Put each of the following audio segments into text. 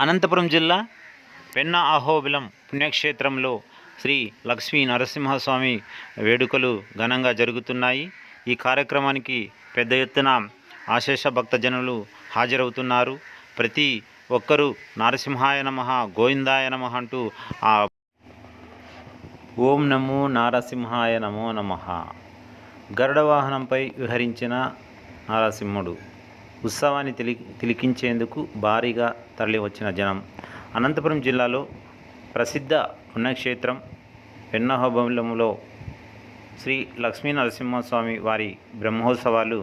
అనంతపురం జిల్లా పెన్నా అహోబిలం పుణ్యక్షేత్రంలో శ్రీ లక్ష్మీ నరసింహస్వామి వేడుకలు ఘనంగా జరుగుతున్నాయి. ఈ కార్యక్రమానికి పెద్ద ఎత్తున ఆశేష భక్తజనులు హాజరవుతున్నారు. ప్రతి ఒక్కరూ నరసింహాయ నమః, గోవిందాయ నమః అంటూ ఓం నమో నారసింహాయ నమో నమః. గరుడ వాహనంపై విహరించిన నారసింహుడు ఉత్సవాన్ని తిలకించేందుకు భారీగా తరలివచ్చిన జనం. అనంతపురం జిల్లాలో ప్రసిద్ధ పుణ్యక్షేత్రం పెన్నహోబిలంలో శ్రీ లక్ష్మీ నరసింహస్వామి వారి బ్రహ్మోత్సవాలు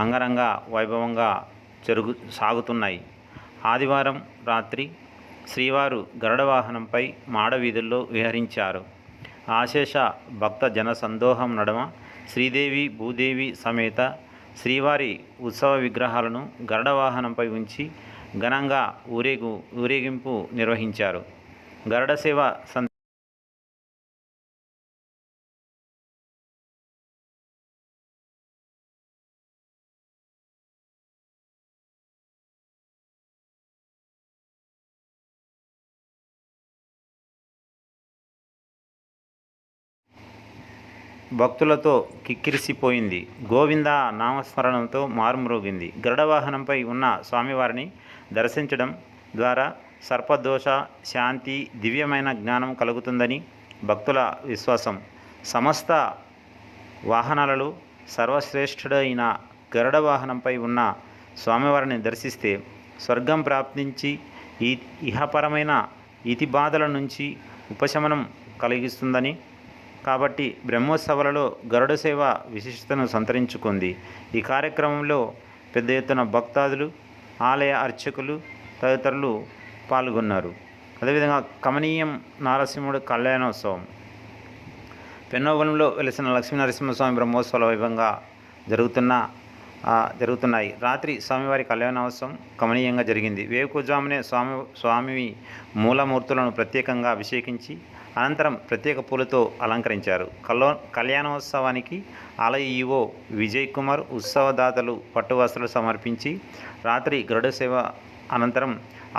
అంగరంగ వైభవంగా సాగుతున్నాయి. ఆదివారం రాత్రి శ్రీవారు గరుడ వాహనంపై మాడవీధుల్లో విహరించారు. ఆశేష భక్త జన సందోహం నడుమ శ్రీదేవి భూదేవి సమేత శ్రీవారి ఉత్సవ విగ్రహాలను గరుడ వాహనంపై ఉంచి ఘనంగా ఊరేగింపు నిర్వహించారు. గరుడ సేవ భక్తులతో కిక్కిరిసిపోయింది. గోవింద నామస్మరణంతో మారుమ్రోగింది. గరుడ వాహనంపై ఉన్న స్వామివారిని దర్శించడం ద్వారా సర్పదోష శాంతి, దివ్యమైన జ్ఞానం కలుగుతుందని భక్తుల విశ్వాసం. సమస్త వాహనాలలో సర్వశ్రేష్ఠుడైన గరుడ వాహనంపై ఉన్న స్వామివారిని దర్శిస్తే స్వర్గం ప్రాప్తించి ఇహపరమైన ఇతి బాధల నుంచి ఉపశమనం కలిగిస్తుందని, కాబట్టి బ్రహ్మోత్సవాలలో గరుడ సేవ విశిష్టతను సంతరించుకుంది. ఈ కార్యక్రమంలో పెద్ద ఎత్తున భక్తాదులు, ఆలయ అర్చకులు తదితరులు పాల్గొన్నారు. అదేవిధంగా కమనీయం నారసింహుడు కళ్యాణోత్సవం పెన్నోబిలంలో వెలిసిన లక్ష్మీ నరసింహస్వామి బ్రహ్మోత్సవాల వైభవంగా జరుగుతున్నాయి. రాత్రి స్వామివారి కళ్యాణోత్సవం కమనీయంగా జరిగింది. వేకువజామునే స్వామి మూలమూర్తులను ప్రత్యేకంగా అభిషేకించి అనంతరం ప్రత్యేక పూలతో అలంకరించారు. కళ్యాణోత్సవానికి ఆలయ ఈవో విజయ్ కుమార్, ఉత్సవదాతలు పట్టు వస్త్రాలు సమర్పించి రాత్రి గరుడ సేవ అనంతరం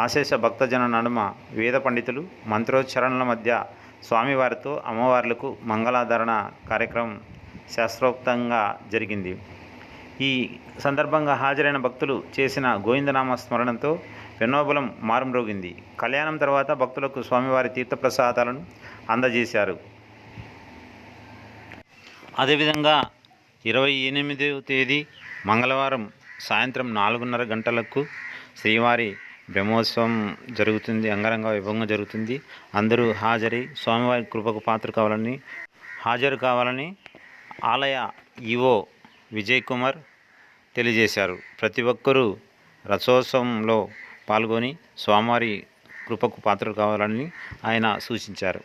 ఆశేష భక్తజన నడుమ వేద పండితులు మంత్రోచ్చరణల మధ్య స్వామివారితో అమ్మవార్లకు మంగళాధారణ కార్యక్రమం శాస్త్రోక్తంగా జరిగింది. ఈ సందర్భంగా హాజరైన భక్తులు చేసిన గోవిందనామ స్మరణంతో పెన్నోబిలం మారుమ్రోగింది. కళ్యాణం తర్వాత భక్తులకు స్వామివారి తీర్థప్రసాదాలను అందజేశారు. అదేవిధంగా 28వ తేదీ మంగళవారం సాయంత్రం 4:30 గంటలకు శ్రీవారి బ్రహ్మోత్సవం జరుగుతుంది. అంగరంగ వైభవంగా జరుగుతుంది. అందరూ హాజరై స్వామివారి కృపకు హాజరు కావాలని ఆలయ ఈవో విజయ్ కుమార్ తెలియజేశారు. ప్రతి ఒక్కరూ రథోత్సవంలో పాల్గొని స్వామివారి కృపకు పాత్రలు కావాలని ఆయన సూచించారు.